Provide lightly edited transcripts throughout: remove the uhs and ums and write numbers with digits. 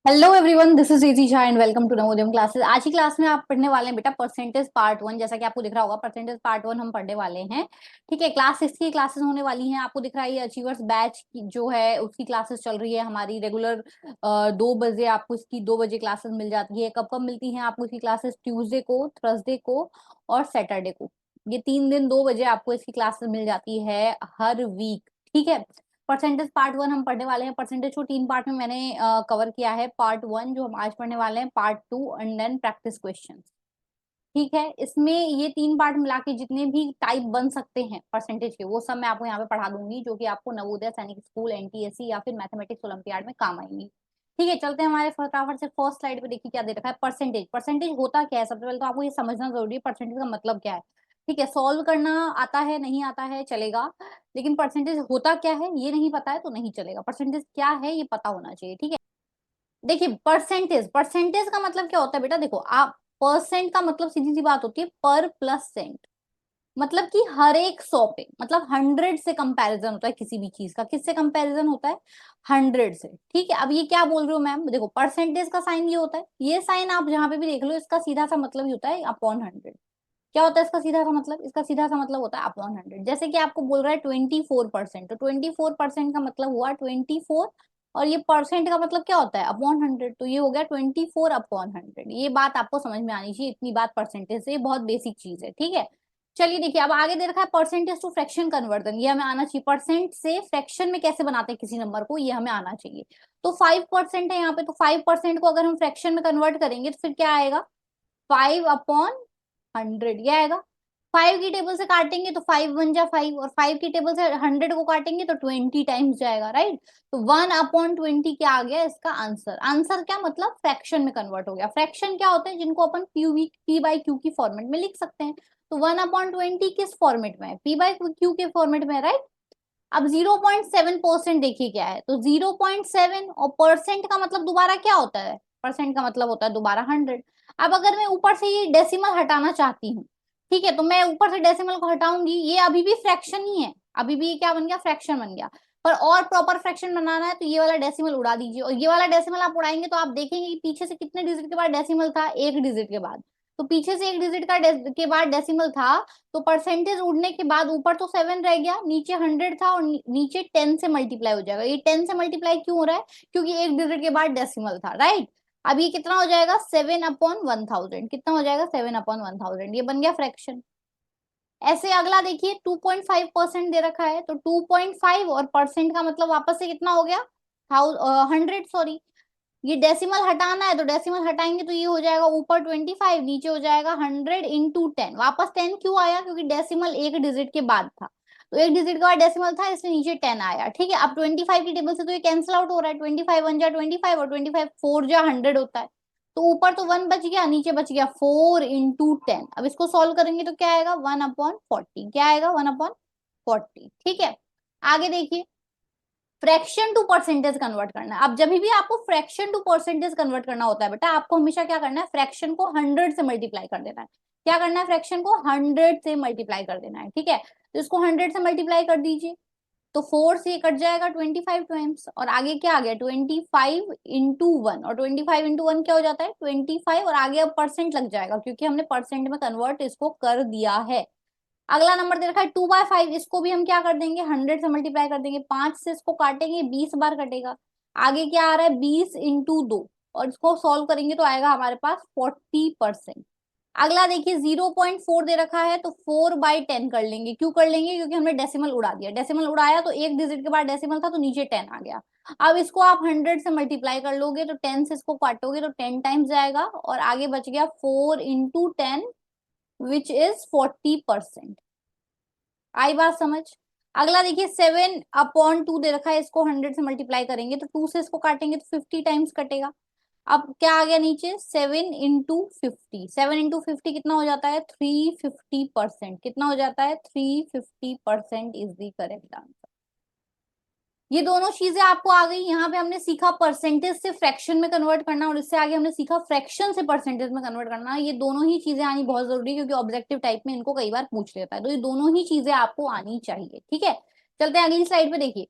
Hello everyone, this is Iji Jha and welcome to Navodayam classes. आज की class में आप पढ़ने वाले हैं बेटा परसेंटेज पार्ट वन। जैसा कि आपको दिख रहा होगा, परसेंटेज पार्ट वन हम पढ़ने वाले हैं। ठीक है, क्लास सिक्स की क्लासेस होने वाली हैं। आपको दिख रहा है ये अचीवर्स बैच की जो है उसकी क्लासेस चल रही है हमारी रेगुलर। 2 बजे आपको इसकी 2 बजे क्लासेस मिल जाती है। कब कब मिलती हैं आपको इसकी क्लासेस? ट्यूसडे को, थर्सडे को और सैटरडे को। ये 3 दिन 2 बजे आपको इसकी क्लासेस मिल जाती है हर वीक। ठीक है, परसेंटेज पार्ट वन हम पढ़ने वाले हैं। परसेंटेज को 3 पार्ट में मैंने कवर किया है। पार्ट वन जो हम आज पढ़ने वाले हैं, part two and then practice question. ठीक है, इसमें ये 3 पार्ट मिला के जितने भी टाइप बन सकते हैं परसेंटेज के, वो सब मैं आपको यहाँ पे पढ़ा दूंगी, जो कि आपको नवोदय सैनिक स्कूल, एनटीएससी या फिर मैथमेटिक्स ओलंपियाड में काम आएंगी। ठीक है, चलते हैं हमारे फटाफट से फर्स्ट स्लाइड पे। देखिए क्या दे रखा है, परसेंटेज। परसेंटेज होता क्या है? सबसे पहले तो आपको ये समझना जरूरी है परसेंटेज का मतलब क्या है। ठीक है, सॉल्व करना आता है नहीं आता है चलेगा, लेकिन परसेंटेज होता क्या है ये नहीं पता है तो नहीं चलेगा। परसेंटेज क्या है ये पता होना चाहिए। ठीक है, देखिए परसेंटेज, परसेंटेज का मतलब क्या होता है बेटा? देखो आप, परसेंट का मतलब सीधी सी बात होती है पर प्लस सेंट। मतलब कि हर एक 100 पे, मतलब 100 से कंपैरिजन होता है किसी भी चीज का। किससे कंपैरिजन होता है? 100 से। ठीक है, अब ये क्या बोल रहे हो मैम? देखो परसेंटेज का साइन ये होता है, ये साइन आप जहां पे भी देख लो, इसका सीधा सा मतलब ही होता है अपॉन 100। क्या होता है इसका सीधा सा मतलब? इसका सीधा सा मतलब होता है अपॉन 100। जैसे कि आपको बोल रहा है 24%, तो 24% का मतलब हुआ 24। और ये परसेंट का मतलब क्या होता है? अपॉन 100। तो ये हो गया 24/100। ये बात आपको समझ में आनी चाहिए, इतनी बात परसेंटेज से, ये बहुत बेसिक चीज है। ठीक है, चलिए देखिए अब आगे दे रखा है परसेंटेज टू फ्रैक्शन कन्वर्जन। ये हमें आना चाहिए। परसेंट से फ्रैक्शन में कैसे बनाते हैं किसी नंबर को, ये हमें आना चाहिए। तो 5% है यहाँ पे, तो 5% को अगर हम फ्रैक्शन में कन्वर्ट करेंगे तो फिर क्या आएगा? 5/100 ये आएगा। 5 की टेबल से काटेंगे तो 5 1 जा 5, और 5 की टेबल से 100 को काटेंगे तो 20 टाइम्स जाएगा, राइट? तो 1/20 क्या आ गया इसका आंसर? आंसर क्या मतलब? फ्रैक्शन में कन्वर्ट हो गया। फ्रैक्शन क्या होते हैं? जिनको अपन पी बाई क्यू की फॉर्मेट में लिख सकते हैं। तो 1/20 किस फॉर्मेट में है? पी बाई क्यू के फॉर्मेट में, राइट? अब 0.7% देखिए क्या है, तो 0.7, और परसेंट का मतलब दोबारा क्या होता है? परसेंट का मतलब होता है दोबारा 100। अब अगर मैं ऊपर से ये डेसिमल हटाना चाहती हूँ, ठीक है, तो मैं ऊपर से डेसिमल को हटाऊंगी, ये अभी भी फ्रैक्शन ही है। अभी भी ये क्या बन गया? फ्रैक्शन बन गया। पर और प्रॉपर फ्रैक्शन बनाना है तो ये वाला डेसिमल उड़ा दीजिए, और ये वाला डेसिमल आप उड़ाएंगे तो आप देखेंगे कि पीछे से कितने डिजिट के बाद डेसिमल था? 1 डिजिट के बाद। तो पीछे से 1 डिजिट के बाद डेसिमल था, तो परसेंटेज उड़ने के बाद ऊपर तो 7 रह गया, नीचे 100 था, और नीचे 10 से मल्टीप्लाई हो जाएगा। ये 10 से मल्टीप्लाई क्यों हो रहा है? क्योंकि 1 डिजिट के बाद डेसिमल था, राइट? अब ये कितना हो जाएगा? 7/1000। कितना हो जाएगा? 7/1000। ये बन गया फ्रैक्शन। ऐसे अगला देखिए, 2.5% दे रखा है, तो 2.5 और परसेंट का मतलब वापस से कितना हो गया? 100, सॉरी। ये डेसिमल हटाना है तो डेसिमल हटाएंगे तो ये हो जाएगा ऊपर 25, नीचे हो जाएगा 100 × 10। वापस 10 क्यों आया? क्योंकि डेसिमल 1 डिजिट के बाद था, तो 1 डिजिट के बाद डेसिमल था, इसलिए नीचे 10 आया। ठीक है, अब 25 की टेबल से तो ये कैंसिल आउट हो रहा है। 25 1 जा 25, और 25 4 जा 100 होता है। तो ऊपर तो 1 बच गया, नीचे बच गया 4 × 10। अब इसको सॉल्व करेंगे तो क्या आएगा? 1/40। क्या आएगा? 1/40। ठीक है, आगे देखिए, फ्रैक्शन टू परसेंटेज कन्वर्ट करना है। अब जब भी आपको फ्रैक्शन टू परसेंटेज कन्वर्ट करना होता है बेटा, आपको हमेशा क्या करना है? फ्रैक्शन को 100 से मल्टीप्लाई कर देना है। क्या करना है? फ्रैक्शन को 100 से मल्टीप्लाई कर देना है। ठीक है, तो इसको 100 से मल्टीप्लाई कर दीजिए, तो 4 से ये कट जाएगा 25 टाइम्स, और आगे क्या आ गया? 25 × 1, और 25 × 1 क्या हो जाता है? 25, और आगे अब परसेंट लग जाएगा क्योंकि हमने परसेंट में कन्वर्ट इसको कर दिया है। अगला नंबर दे रखा है 2/5, इसको भी हम क्या कर देंगे? 100 से मल्टीप्लाई कर देंगे। 5 से इसको काटेंगे, 20 बार कटेगा। आगे क्या आ रहा है? 20 × 2, और इसको सॉल्व करेंगे तो आएगा हमारे पास 40%। अगला देखिए 0.4 दे रखा है, तो 4/10 कर लेंगे। क्यों कर लेंगे? क्योंकि हमने डेसिमल उड़ा दिया। डेसिमल उड़ाया तो 1 डिजिट के बाद डेसिमल था, तो नीचे 10 आ गया। अब इसको आप 100 से मल्टीप्लाई कर लोगे, तो 10 से इसको काटोगे तो 10 टाइम्स जाएगा, और आगे बच गया 4 × 10, विच इज 40%। आई बात समझ? अगला देखिए 7/2 दे रखा है, इसको 100 से मल्टीप्लाई करेंगे तो 2 से इसको काटेंगे तो 50 टाइम्स कटेगा। अब क्या आ गया नीचे? 7 × 50। 7 × 50 कितना हो जाता है? 350%। कितना हो जाता है? 350% इज द करेक्ट आंसर। ये दोनों चीजें आपको आ गई। यहाँ पे हमने सीखा परसेंटेज से फ्रैक्शन में कन्वर्ट करना, और इससे आगे हमने सीखा फ्रैक्शन से परसेंटेज में कन्वर्ट करना। ये दोनों ही चीजें आनी बहुत जरूरी है, क्योंकि ऑब्जेक्टिव टाइप में इनको कई बार पूछ लेता है। तो ये दोनों ही चीजें आपको आनी चाहिए। ठीक है, चलते हैं अगली स्लाइड पे। देखिए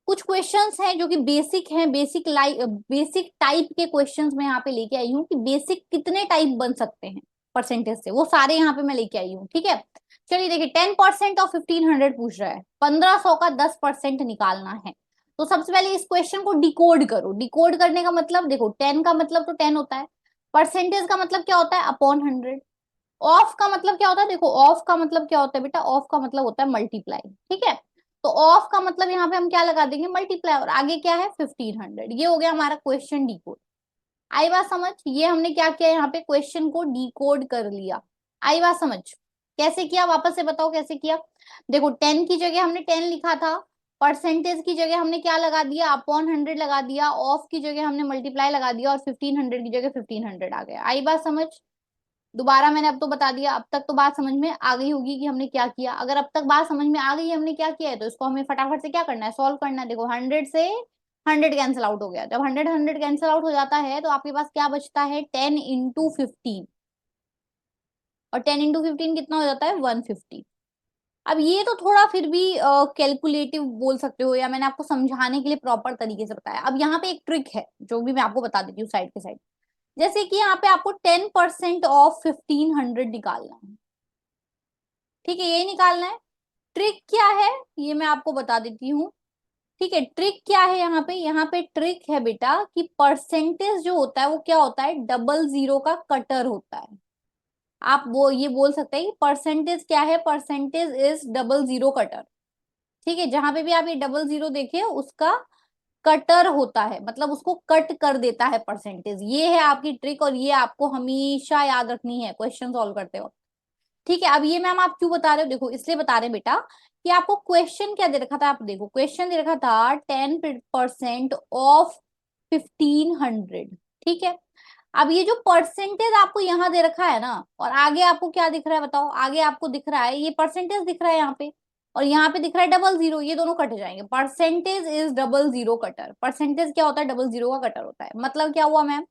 कुछ क्वेश्चंस हैं जो कि बेसिक हैं, बेसिक टाइप के क्वेश्चंस मैं यहाँ पे लेके आई हूँ कि बेसिक कितने टाइप बन सकते हैं परसेंटेज से, वो सारे यहाँ पे मैं लेके आई हूँ। ठीक है, चलिए देखिए 10% ऑफ 1500 पूछ रहा है, 1500 का 10% निकालना है। तो सबसे पहले इस क्वेश्चन को डिकोड करो। डिकोड करने का मतलब देखो, 10 का मतलब तो 10 होता है, परसेंटेज का मतलब क्या होता है अपॉन 100, ऑफ का मतलब क्या होता है, देखो ऑफ का मतलब क्या होता है बेटा, ऑफ का मतलब होता है मल्टीप्लाई। ठीक है, तो ऑफ का मतलब यहाँ पे हम क्या लगा देंगे, मल्टीप्लाई, और आगे क्या है 1500। ये हो गया हमारा क्वेश्चन डिकोड। आई बात समझ, ये हमने क्या किया यहाँ पे, क्वेश्चन को डिकोड कर लिया। आई बात समझ, कैसे किया वापस से बताओ कैसे किया। देखो 10 की जगह हमने 10 लिखा था, परसेंटेज की जगह हमने क्या लगा दिया, अपॉन 100 लगा दिया, ऑफ की जगह हमने मल्टीप्लाई लगा दिया, और 1500 की जगह 1500 आ गया। आई बात समझ, दोबारा मैंने अब तो बता दिया, अब तक तो बात समझ में आ गई होगी कि हमने क्या किया। अगर अब तक बात समझ में आ गई है हमने क्या किया है, तो इसको हमें फटाफट से क्या करना है, सॉल्व करना है। देखो 100 से 100 कैंसिल आउट हो गया, जब 100 कैंसिल आउट हो जाता है तो आपके पास क्या बचता है, 10 into 15, और 10 into 15 कितना हो जाता है, 150। अब ये तो थोड़ा फिर भी कैलकुलेटिव बोल सकते हो, या मैंने आपको समझाने के लिए प्रॉपर तरीके से बताया। अब यहाँ पे एक ट्रिक है जो भी मैं आपको बता देती हूँ साइड के साइड। जैसे कि यहाँ पे आपको 10% ऑफ 1500 निकालना है। ठीक है, ये निकालना है। ट्रिक क्या है ये मैं आपको बता देती हूँ। ठीक है, ट्रिक क्या है यहाँ पे ट्रिक है बेटा कि परसेंटेज जो होता है वो क्या होता है, डबल जीरो का कटर होता है। आप वो ये बोल सकते हैं कि परसेंटेज क्या है, percentage is double zero cutter. ठीक है, जहां पे भी आप ये डबल जीरो देखिए उसका कटर होता है, मतलब उसको कट कर देता है परसेंटेज। ये है आपकी ट्रिक, और ये आपको हमेशा याद रखनी है क्वेश्चन सॉल्व करते हो। ठीक है, अब ये मैम आप क्यों बता रहे हो, देखो इसलिए बता रहे हैं बेटा कि आपको क्वेश्चन क्या दे रखा था, आप देखो क्वेश्चन दे रखा था 10% ऑफ 1500। ठीक है, अब ये जो परसेंटेज आपको यहाँ दे रखा है ना, और आगे आपको क्या दिख रहा है बताओ, आगे आपको दिख रहा है ये परसेंटेज दिख रहा है यहाँ पे, और यहाँ पे दिख रहा है डबल जीरो, ये दोनों कट जाएंगे। Percentage is double zero cutter. Percentage क्या होता है, डबल जीरो का कटर होता है। मतलब क्या हुआ मैम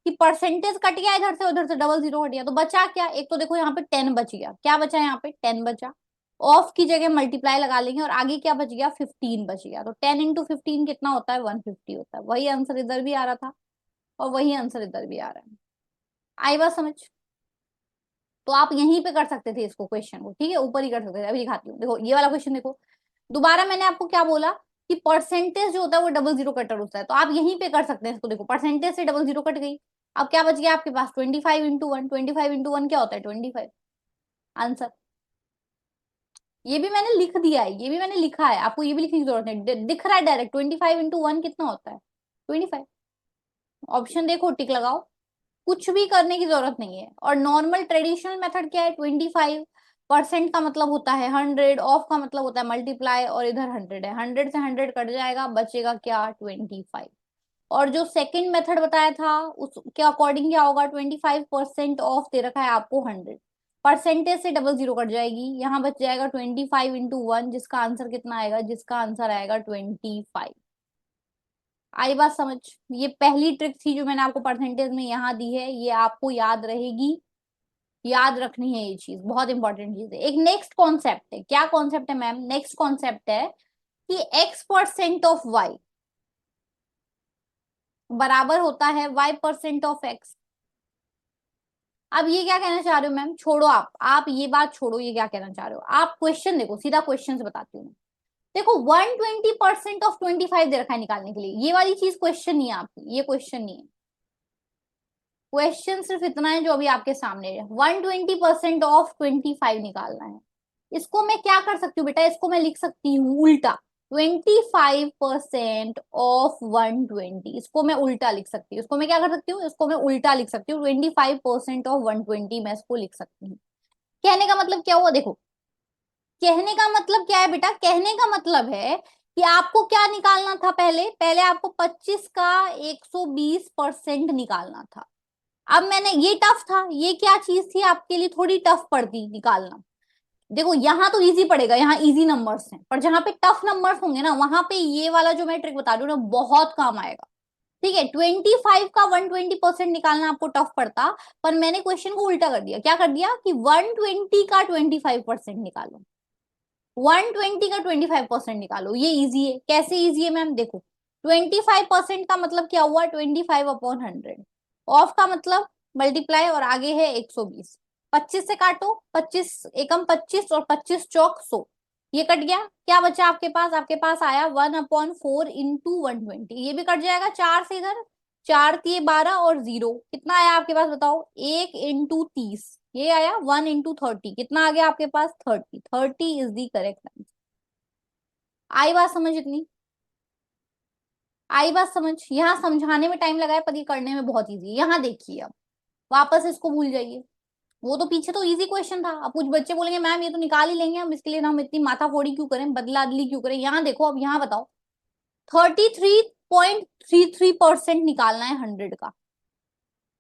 कि परसेंटेज कट गया इधर से, उधर से डबल जीरो कट गया, तो बचा क्या, एक तो देखो यहाँ पे 10 बच गया, क्या बचा यहाँ पे 10 बचा, ऑफ की जगह मल्टीप्लाई लगा लेंगे, और आगे क्या बच गया 15 बच गया। तो 10 into 15 कितना होता है, 150 होता है। वही आंसर इधर भी आ रहा था, और वही आंसर इधर भी आ रहा है। आई बात समझ, तो आप यहीं पे कर सकते थे इसको, क्वेश्चन को। ठीक है, ऊपर ही कर सकते थे। अभी दिखाती हूँ, देखो ये वाला क्वेश्चन देखो, दोबारा मैंने आपको क्या बोला कि परसेंटेज जो होता है वो डबल जीरो कटर होता है, तो आप यहीं पे कर सकते हैं इसको। देखो परसेंटेज से डबल जीरो कट गई, अब क्या बच गया आपके पास 25 into 1। 25 into 1 क्या होता है, 25 आंसर। ये भी मैंने लिख दिया है, ये भी मैंने लिखा है, आपको ये भी लिखने की जरूरत नहीं, दिख रहा है डायरेक्ट। 25 into 1 कितना होता है, 25। ऑप्शन देखो, टिक लगाओ, कुछ भी करने की जरूरत नहीं है। और नॉर्मल ट्रेडिशनल मेथड क्या है, 25% का मतलब होता है 100, ऑफ का मतलब होता है मल्टीप्लाई, और इधर 100 है, 100 से 100 कट जाएगा, बचेगा क्या 25। और जो सेकंड मेथड बताया था उसके अकॉर्डिंग क्या होगा, 25% ऑफ दे रखा है आपको 100, परसेंटेज से डबल जीरो कट जाएगी, यहाँ बच जाएगा 25 into 1, जिसका आंसर कितना आएगा, जिसका आंसर आएगा 25। आई बात समझ, ये पहली ट्रिक थी जो मैंने आपको परसेंटेज में यहाँ दी है, ये आपको याद रहेगी, याद रखनी है, ये चीज बहुत इंपॉर्टेंट चीज है। एक नेक्स्ट कॉन्सेप्ट है, क्या कॉन्सेप्ट है मैम, नेक्स्ट कॉन्सेप्ट है कि x% ऑफ y बराबर होता है y% ऑफ x। अब ये क्या कहना चाह रहे हो मैम, छोड़ो आप ये बात छोड़ो, ये क्या कहना चाह रहे हो आप, क्वेश्चन देखो, सीधा क्वेश्चन से बताती हूँ। देखो 120% ऑफ 25 दे रखा है निकालने के लिए, ये वाली चीज क्वेश्चन नहीं है आपकी, ये क्वेश्चन नहीं है। क्वेश्चन सिर्फ इतना है जो अभी आपके सामने है, 120% ऑफ 25 निकालना है। इसको मैं क्या कर सकती हूँ बेटा, इसको मैं लिख सकती हूँ उल्टा, 25% ऑफ 120, इसको मैं उल्टा लिख सकती हूँ। इसको मैं क्या कर सकती हूँ, इसको मैं उल्टा लिख सकती हूँ, 25% ऑफ 120 मैं इसको लिख सकती हूँ। कहने का मतलब क्या हुआ, देखो कहने का मतलब क्या है बेटा, कहने का मतलब है कि आपको क्या निकालना था, पहले पहले आपको 25 का 120% निकालना था। अब मैंने, ये टफ था, ये क्या चीज थी आपके लिए थोड़ी टफ पड़ती निकालना। देखो यहाँ तो इजी पड़ेगा, यहाँ इजी नंबर्स हैं, पर जहां पे टफ नंबर्स होंगे ना, वहां पे ये वाला जो मैं ट्रिक बता रही हूँ ना बहुत काम आएगा। ठीक है, 25 का 120% निकालना आपको टफ पड़ता, पर मैंने क्वेश्चन को उल्टा कर दिया, क्या कर दिया कि 120 का 25% निकालो। 120 का 25% निकालो, ये इजी है। कैसे इजी है मैम, देखो 25% का मतलब क्या हुआ, 25/100। ऑफ का मतलब मल्टीप्लाई और आगे है 120। 25 से काटो, 25 एकम 25 और 25 चौक 100, ये कट गया। क्या बचा आपके पास, आपके पास आया 1/4 इंटू 120, ये भी कट जाएगा। 4 से इधर, 4 दिए 12 और 0 कितना आया आपके पास बताओ, 1 इंटू 30, ये आया 1 इंटू 30, कितना आ गया आपके पास 30। 30 इज दी करेक्ट आंसर। आई बात समझ इतनी, आई बात समझ। यहाँ समझाने में टाइम लगा है पर ये करने में बहुत इजी है। यहाँ देखिए, अब वापस इसको भूल जाइए। वो तो पीछे तो इजी क्वेश्चन था, अब कुछ बच्चे बोलेंगे मैम ये तो निकाल ही लेंगे हम, इसके लिए हम इतनी माथा फोड़ी क्यों करें, बदला अदली क्यों करें। यहाँ देखो, अब यहाँ बताओ 33.33% निकालना है 100 का।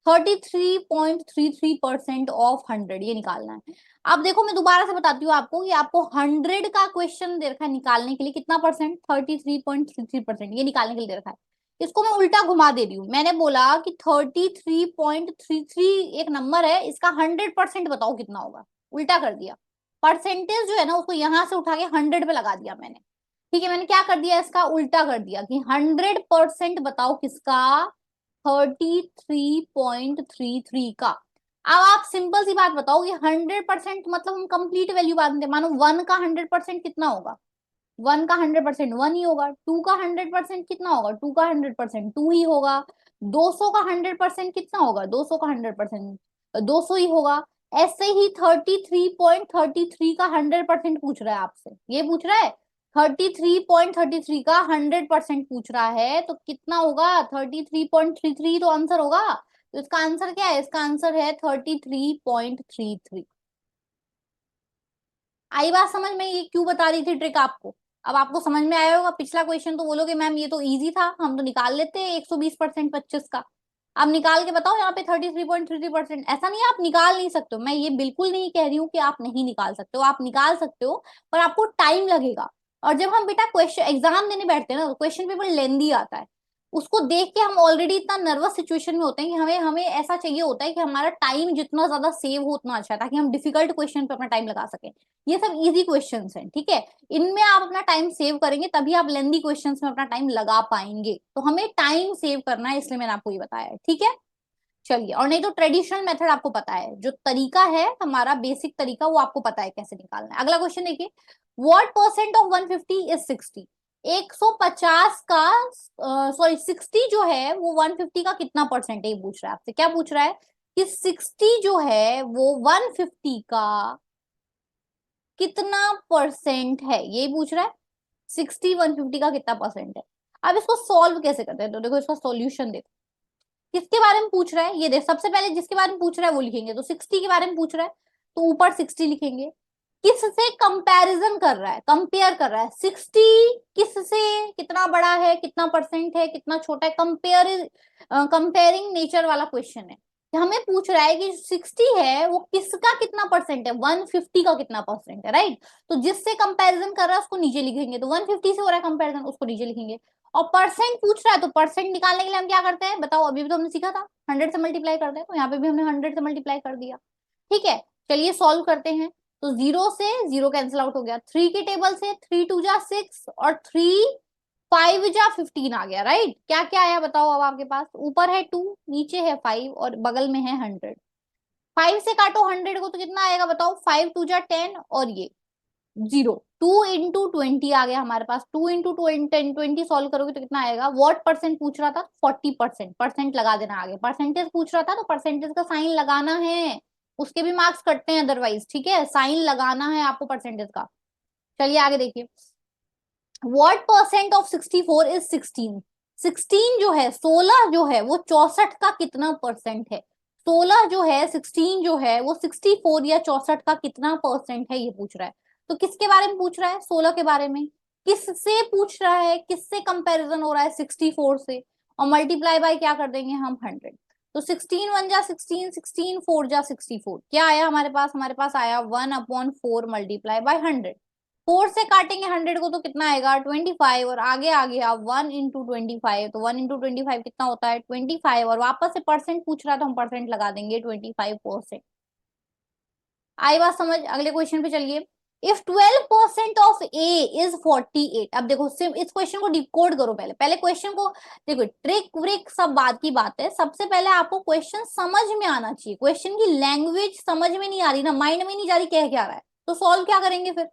33.33% ऑफ 100 ये निकालना है। अब देखो मैं दोबारा से बताती हूँ आपको कि आपको 100 का क्वेश्चन दे रखा है निकालने के लिए, कितना परसेंट, 33.33% ये निकालने के लिए दे रखा है। इसको मैं उल्टा घुमा दे रही हूँ। मैंने बोला कि 33.33 एक नंबर है, इसका 100% बताओ कितना होगा, उल्टा कर दिया। परसेंटेज जो है ना उसको यहां से उठा के 100 पे लगा दिया मैंने। ठीक है, मैंने क्या कर दिया, इसका उल्टा कर दिया कि 100% बताओ किसका, 33.33 का। अब आप सिंपल सी बात बताओ कि 100% मतलब हम कंप्लीट वैल्यू बात करते हैं। मानो 1 का 100% कितना होगा, 1 का 100% 1 ही होगा। 2 का 100% कितना होगा, 2 का 100% 2 ही होगा। 200 का 100% कितना होगा, 200 का 100% 200 ही होगा। ऐसे ही 33.33 का 100% पूछ रहा है आपसे, ये पूछ रहा है 33.33 का 100% पूछ रहा है, तो कितना होगा, 33.33 तो आंसर होगा। तो इसका आंसर क्या है, इसका आंसर है 33.33। आई बात समझ में, ये क्यों बता रही थी ट्रिक आपको। अब आपको समझ में आया होगा। पिछला क्वेश्चन तो बोलोगे मैम ये तो इजी था, हम तो निकाल लेते हैं 120% 25 का। अब निकाल के बताओ यहाँ पे 33.33%। ऐसा नहीं है आप निकाल नहीं सकते हो, मैं ये बिल्कुल नहीं कह रही हूँ कि आप नहीं निकाल सकते हो, आप निकाल सकते हो, पर आपको टाइम लगेगा। और जब हम बेटा क्वेश्चन एग्जाम देने बैठते हैं ना, तो क्वेश्चन पेपर लेंदी आता है। उसको देख के हम ऑलरेडी इतना नर्वस सिचुएशन में होते हैं कि हमें हमें ऐसा चाहिए होता है कि हमारा टाइम जितना ज्यादा सेव हो उतना अच्छा है, ताकि हम डिफिकल्ट क्वेश्चन पे अपना टाइम लगा सकें। ये सब इजी क्वेश्चंस हैं, ठीक है। इनमें आप अपना टाइम सेव करेंगे तभी आप लेंदी क्वेश्चंस में अपना टाइम लगा पाएंगे। तो हमें टाइम सेव करना है, इसलिए मैंने आपको ये बताया है, ठीक है। चलिए, और नहीं तो ट्रेडिशनल मेथड आपको पता है, जो तरीका है हमारा बेसिक तरीका, वो आपको पता है कैसे निकालना है। अगला क्वेश्चन देखिए, व्हाट परसेंट ऑफ 150 इज 60। 150 का सॉरी 60 जो है वो 150 का कितना परसेंट है, ये पूछ रहा है आपसे। क्या पूछ रहा है कि 60 जो है वो 150 का कितना परसेंट है, ये पूछ रहा है। 60 150 का कितना परसेंट है। अब इसको सॉल्व कैसे करते हैं, तो देखो इसका सॉल्यूशन देखो। किसके बारे में पूछ रहा है, ये देख, सबसे पहले जिसके बारे में पूछ रहा है वो लिखेंगे। तो 60 के बारे में पूछ रहा है तो ऊपर 60 लिखेंगे। किससे कंपैरिजन कर रहा है, कंपेयर कर रहा है, 60 किससे, कितना बड़ा है, कितना परसेंट है, कितना छोटा है, कंपेयरिंग नेचर वाला क्वेश्चन है। हमें पूछ रहा है कि 60 है वो किसका कितना परसेंट है, 150 का कितना परसेंट है, राइट। तो जिससे कंपैरिजन कर रहा है उसको नीचे लिखेंगे, तो 150 से हो रहा है कंपैरिजन, उसको नीचे लिखेंगे। और परसेंट पूछ रहा है तो परसेंट निकालने के लिए हम क्या करते हैं बताओ, अभी भी तो हमने सीखा था 100 से मल्टीप्लाई करते हैं, तो यहाँ पे भी हमने 100 से मल्टीप्लाई कर दिया। ठीक है, चलिए सॉल्व करते हैं। तो 0 से 0 कैंसिल आउट हो गया, 3 के टेबल से 3 2 जा 6 और 3 5 जा 15 आ गया, राइट। क्या क्या आया बताओ, अब आपके पास ऊपर है 2, नीचे है 5 और बगल में है 100। 5 से काटो 100 को तो कितना आएगा बताओ, 5 2 जा 10 और ये 0। 2 इंटू 20 आ गया हमारे पास। 2 इंटू 20 सॉल्व करोगे तो कितना आएगा, व्हाट परसेंट पूछ रहा था, 40%। परसेंट लगा देना आगे, परसेंटेज पूछ रहा था तो परसेंटेज का साइन लगाना है, उसके भी मार्क्स कटते हैं अदरवाइज, ठीक है, साइन लगाना है आपको परसेंटेज का। चलिए आगे देखिए, व्हाट परसेंट ऑफ 64 इज 16। 16 जो है, 16 जो है वो 64 का कितना परसेंट है। 16 जो है, 16 जो है वो 64 या 64 का कितना परसेंट है, ये पूछ रहा है। तो किसके बारे में पूछ रहा है, 16 के बारे में। किससे पूछ रहा है, किससे कंपैरिजन हो रहा है, 64 से। और मल्टीप्लाई बाय क्या कर देंगे हम, 100। तो 16 1 जा 16, 16 4 जा 64, क्या आया हमारे पास, हमारे पास आया 1/4 मल्टीप्लाई बाय 100। 4 से काटेंगे 100 को तो कितना आएगा 25, और आगे आ गया 1 इंटू 25, तो 1 इंटू 25 कितना होता है 25, और वापस से परसेंट पूछ रहा है तो हम परसेंट लगा देंगे 25%। आई बात समझ। अगले क्वेश्चन पे चलिए, इफ 12% ऑफ ए इज 48, अब देखो सिर्फ इस क्वेश्चन को डिकोड करो, पहले पहले क्वेश्चन को देखो, ट्रिक व्रिक सब बात की बात है, सबसे पहले आपको क्वेश्चन समझ में आना चाहिए, क्वेश्चन की लैंग्वेज समझ में नहीं आ रही ना, माइंड में नहीं जा रही कह क्या रहा है, तो सॉल्व क्या करेंगे फिर।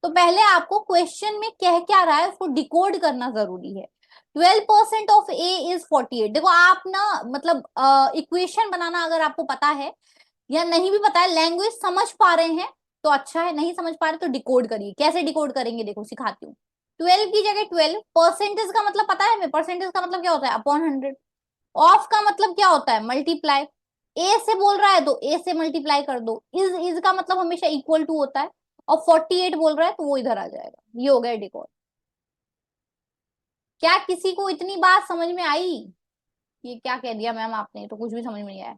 तो पहले आपको क्वेश्चन में कह क्या रहा है उसको डिकोड करना जरूरी है। 12% ऑफ ए इज 48, देखो आप ना मतलब इक्वेशन बनाना अगर आपको पता है या नहीं भी पता है, लैंग्वेज समझ पा रहे हैं तो अच्छा है, नहीं समझ पा रहे तो डिकोड करिए। कैसे डिकोड करेंगे देखो सिखाती हूँ। 12 की जगह 12, परसेंटेज का मतलब पता है हमें, परसेंटेज का मतलब क्या होता है अपॉन 100। ऑफ का मतलब क्या होता है मल्टीप्लाई, ए से बोल रहा है तो ए से मल्टीप्लाई कर दो, इज का मतलब हमेशा इक्वल टू होता है, और 48 बोल रहा है तो वो इधर आ जाएगा, ये हो गया डिकोड। क्या किसी को इतनी बात समझ में आई? ये क्या कह दिया मैम आपने, तो कुछ भी समझ में नहीं आया।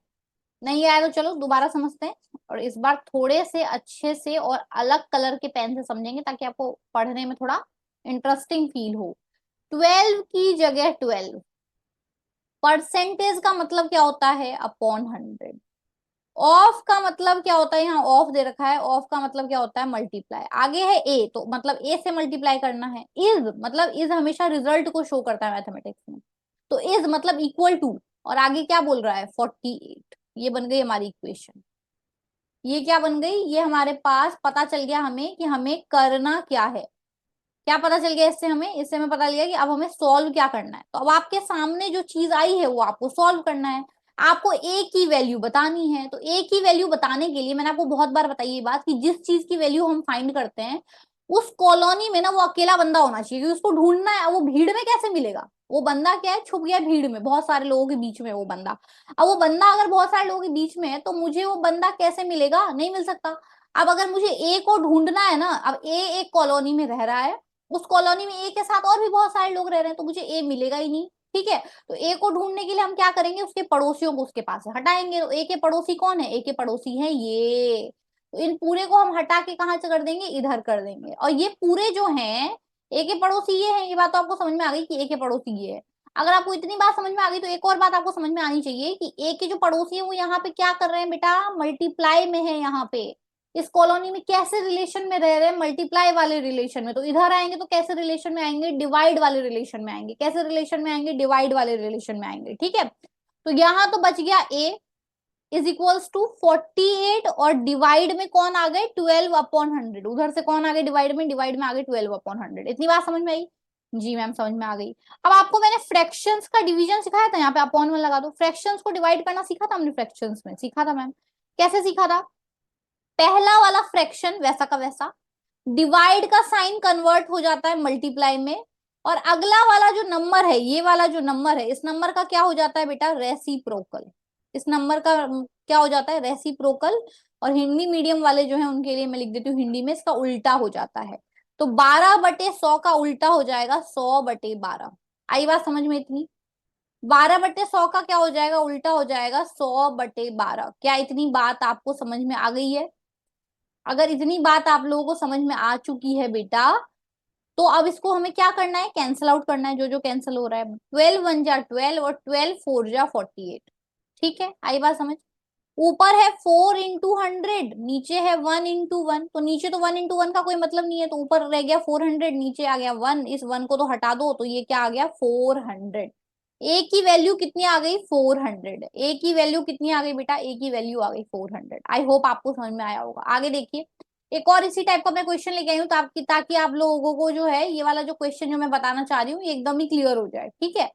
नहीं आया तो चलो दोबारा समझते हैं, और इस बार थोड़े से अच्छे से और अलग कलर के पेन से समझेंगे ताकि आपको पढ़ने में थोड़ा इंटरेस्टिंग फील हो। 12 की जगह 12, परसेंटेज का मतलब क्या होता है अपॉन 100। ऑफ का मतलब क्या होता है, यहाँ ऑफ दे रखा है, ऑफ का मतलब क्या होता है मल्टीप्लाई, आगे है ए तो मतलब ए से मल्टीप्लाई करना है, इज मतलब इज हमेशा रिजल्ट को शो करता है मैथमेटिक्स में, तो इज मतलब इक्वल टू, और आगे क्या बोल रहा है 48, ये बन गई हमारी इक्वेशन। ये क्या बन गई, ये हमारे पास पता चल गया हमें कि हमें करना क्या है। क्या पता चल गया इससे हमें, इससे हमें पता लगा कि अब हमें सॉल्व क्या करना है, तो अब आपके सामने जो चीज आई है वो आपको सॉल्व करना है। आपको ए की वैल्यू बतानी है, तो ए की वैल्यू बताने के लिए मैंने आपको बहुत बार बताई ये बात कि जिस चीज की वैल्यू हम फाइंड करते हैं उस कॉलोनी में ना वो अकेला बंदा होना चाहिए, क्योंकि उसको ढूंढना है, वो भीड़ में कैसे मिलेगा, वो बंदा क्या है छुप गया भीड़ में, बहुत सारे लोगों के बीच में वो बंदा। अब वो बंदा अगर बहुत सारे लोगों के बीच में है तो मुझे वो बंदा कैसे मिलेगा, नहीं मिल सकता। अब अगर मुझे ए को ढूंढना है ना, अब ए एक कॉलोनी में रह रहा है, उस कॉलोनी में ए के साथ और भी बहुत सारे लोग रह रहे हैं, तो मुझे ए मिलेगा ही नहीं। ठीक है, तो ए को ढूंढने के लिए हम क्या करेंगे, उसके पड़ोसियों को उसके पास से हटाएंगे, तो ए के पड़ोसी कौन है, ए के पड़ोसी है ये, तो इन पूरे को हम हटा के कहाँ से कर देंगे, इधर कर देंगे, और ये पूरे जो हैं ए के पड़ोसी ये है, ये बात तो आपको समझ में आ गई कि ए के पड़ोसी ये है। अगर आपको इतनी बात समझ में आ गई तो एक और बात आपको समझ में आनी चाहिए कि ए के जो पड़ोसी है वो यहाँ पे क्या कर रहे हैं बेटा, मल्टीप्लाई में है, यहाँ पे इस कॉलोनी में कैसे रिलेशन में रह रहे हैं, मल्टीप्लाई वाले रिलेशन में, तो इधर आएंगे तो कैसे रिलेशन में आएंगे, डिवाइड वाले रिलेशन में आएंगे, कैसे रिलेशन में आएंगे, डिवाइड वाले रिलेशन में आएंगे। ठीक है, तो यहाँ तो बच गया ए इज इक्वल्स टू 48, और डिवाइड में कौन आ गए 12/100, उधर से कौन आ गए डिवाइड में, डिवाइड में आ गए 12/100। इतनी बात समझ में आई? जी मैम समझ में आ गई। अब आपको मैंने फ्रैक्शंस का डिवीजन सिखाया था, यहाँ पे अपॉन में लगा दो, फ्रैक्शंस को डिवाइड करना सीखा था हमने, फ्रैक्शंस में सीखा था मैम। कैसे सीखा था, पहला वाला फ्रैक्शन वैसा का वैसा, डिवाइड का साइन कन्वर्ट हो जाता है मल्टीप्लाई में, और अगला वाला जो नंबर है, ये वाला जो नंबर है, इस नंबर का क्या हो जाता है बेटा रेसिप्रोकल, इस नंबर का क्या हो जाता है रेसिप्रोकल, और हिंदी मीडियम वाले जो है उनके लिए मैं लिख देती हूँ हिंदी में, इसका उल्टा हो जाता है, तो 12/100 का उल्टा हो जाएगा 100/12। आई बात समझ में इतनी, 12/100 का क्या हो जाएगा उल्टा हो जाएगा 100/12। क्या इतनी बात आपको समझ में आ गई है? अगर इतनी बात आप लोगों को समझ में आ चुकी है बेटा, तो अब इसको हमें क्या करना है, कैंसिल आउट करना है, जो जो कैंसिल हो रहा है, 12 1 जा 12 और 12 4 जा 48। ठीक है, आई बात समझ। ऊपर है 4 into 100, नीचे है 1 into 1, तो नीचे तो 1 into 1 का कोई मतलब नहीं है, तो ऊपर रह गया 400, नीचे आ गया 1, इस 1 को तो हटा दो, तो ये क्या आ गया 400। ए की वैल्यू कितनी आ गई 400, ए की वैल्यू कितनी आ गई बेटा, ए की वैल्यू आ गई 400। आई होप आपको समझ में आया होगा। आगे देखिए, एक और इसी टाइप का मैं क्वेश्चन लेके आई हूँ ताकि आप लोगों को जो है ये वाला जो क्वेश्चन जो मैं बताना चाह रही हूँ ये एकदम ही क्लियर हो जाए। ठीक है,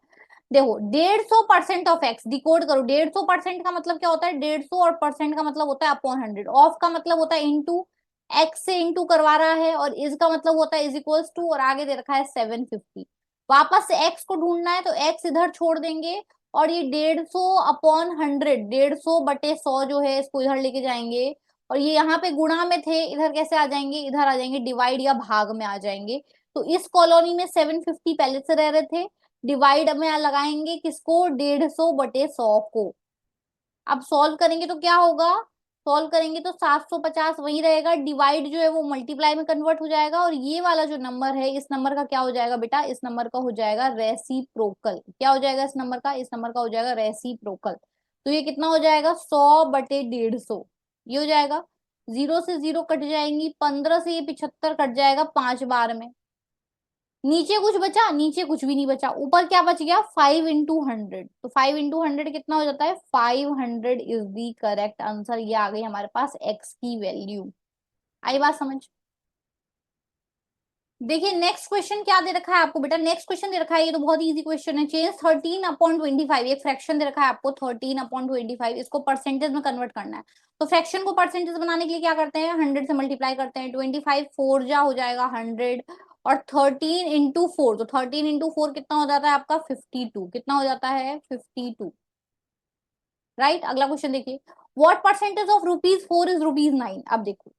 देखो 150% ऑफ एक्स, डिकोड करो, 150% का मतलब क्या होता है 150, और परसेंट का मतलब होता है अपॉन 100, ऑफ का मतलब होता है इंटू, एक्स से इंटू करवा रहा है, और इज का मतलब होता है इज इक्वल्स टू, और आगे दे रखा है 750। वापस से एक्स को ढूंढना है तो एक्स इधर छोड़ देंगे, और ये 150/100, 150/100 जो है इसको इधर लेके जाएंगे, और ये यहाँ पे गुणा में थे, इधर कैसे आ जाएंगे, इधर आ जाएंगे डिवाइड या भाग में आ जाएंगे। तो इस कॉलोनी में 750 पहले से रह रहे थे, डिवाइड में लगाएंगे किसको 150/100 को। अब सॉल्व करेंगे तो क्या होगा, सॉल्व करेंगे तो 750 वही रहेगा, डिवाइड जो है वो मल्टीप्लाई में कन्वर्ट हो जाएगा, और ये वाला जो नंबर है इस नंबर का क्या हो जाएगा बेटा, इस नंबर का हो जाएगा रेसिप्रोकल। क्या हो जाएगा इस नंबर का, इस नंबर का हो जाएगा रेसिप्रोकल। तो ये कितना हो जाएगा 100/150, ये हो जाएगा। 0 से 0 कट जाएंगी, 15 से ये 75 कट जाएगा 5 बार में। नीचे कुछ बचा? नीचे कुछ भी नहीं बचा। ऊपर क्या बच गया? 5 into 100। तो 5 into 100 कितना हो जाता है? 500 इज दी करेक्ट आंसर। ये आ गई हमारे पास एक्स की वैल्यू। आई बात समझ? देखिए नेक्स्ट क्वेश्चन क्या दे रखा है आपको बेटा। नेक्स्ट क्वेश्चन दे रखा है, ये तो बहुत इजी क्वेश्चन है। चेंज 13/25, एक फ्रैक्शन दे रखा है आपको 13/25, इसको परसेंटेज में कन्वर्ट करना है। तो फ्रैक्शन को परसेंटेज बनाने के लिए क्या करते हैं? 100 से मल्टीप्लाई करते हैं। 25 4 जा हो जाएगा 100, और 13 into 4, तो 13 into 4 कितना हो जाता है आपका? 52। कितना हो जाता है? 52। राइट। अगला क्वेश्चन देखिए, व्हाट परसेंटेज ऑफ ₹4 इज ₹9। अब देखो,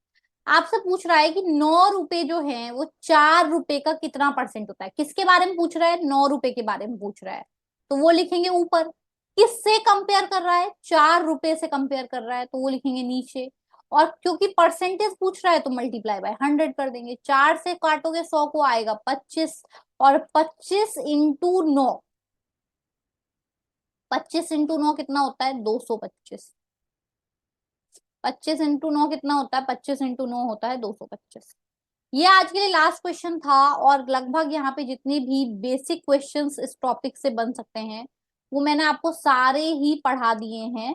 आपसे पूछ रहा है कि 9 रुपए जो है वो 4 रुपए का कितना परसेंट होता है। किसके बारे में पूछ रहा है? 9 रुपए के बारे में पूछ रहा है। तो वो लिखेंगे ऊपर। किससे कंपेयर कर रहा है? 4 रुपए से कंपेयर कर रहा है, तो वो लिखेंगे नीचे। और क्योंकि परसेंटेज पूछ रहा है तो मल्टीप्लाई बाय 100 कर देंगे। 4 से काटोगे 100 को, आएगा 25, और 25 into 9, 25 into 9 कितना होता है? 225। 25 into 9 कितना होता है? 25 into 9 होता है 225। ये आज के लिए लास्ट क्वेश्चन था, और लगभग यहाँ पे जितने भी बेसिक क्वेश्चंस इस टॉपिक से बन सकते हैं वो मैंने आपको सारे ही पढ़ा दिए हैं।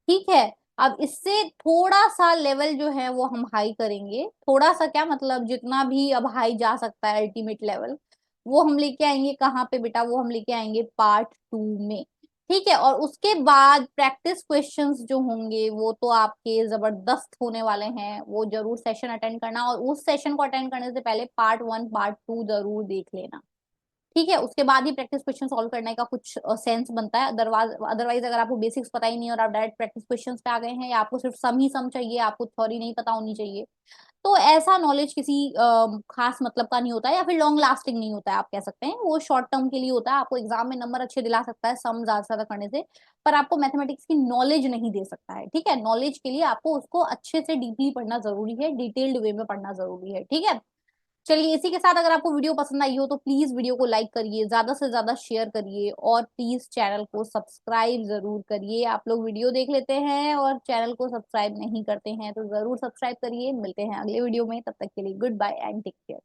ठीक है। अब इससे थोड़ा सा लेवल जो है वो हम हाई करेंगे। थोड़ा सा क्या मतलब, जितना भी अब हाई जा सकता है अल्टीमेट लेवल, वो हम लेके आएंगे कहाँ पे बेटा? वो हम लेके आएंगे पार्ट 2 में। ठीक है। और उसके बाद प्रैक्टिस क्वेश्चंस जो होंगे वो तो आपके जबरदस्त होने वाले हैं। वो जरूर सेशन अटेंड करना, और उस सेशन को अटेंड करने से पहले पार्ट 1 पार्ट 2 जरूर देख लेना। ठीक है। उसके बाद ही प्रैक्टिस क्वेश्चन सॉल्व करने का कुछ सेंस बनता है। अदरवाइज अगर आपको बेसिक्स पता ही नहीं और आप डायरेक्ट प्रैक्टिस क्वेश्चंस पे आ गए हैं, या आपको सिर्फ सम ही सम चाहिए, आपको थ्योरी नहीं पता होनी चाहिए, तो ऐसा नॉलेज किसी खास मतलब का नहीं होता है, या फिर लॉन्ग लास्टिंग नहीं होता है। आप कह सकते हैं वो शॉर्ट टर्म के लिए होता है। आपको एग्जाम में नंबर अच्छे दिला सकता है सम ज्यादा से ज्यादा करने से, पर आपको मैथमेटिक्स की नॉलेज नहीं दे सकता है। ठीक है। नॉलेज के लिए आपको उसको अच्छे से डीपली पढ़ना जरूरी है, डिटेल्ड वे में पढ़ना जरूरी है। ठीक है। चलिए, इसी के साथ अगर आपको वीडियो पसंद आई हो तो प्लीज वीडियो को लाइक करिए, ज्यादा से ज्यादा शेयर करिए, और प्लीज चैनल को सब्सक्राइब जरूर करिए। आप लोग वीडियो देख लेते हैं और चैनल को सब्सक्राइब नहीं करते हैं, तो जरूर सब्सक्राइब करिए। मिलते हैं अगले वीडियो में, तब तक के लिए goodbye and take care.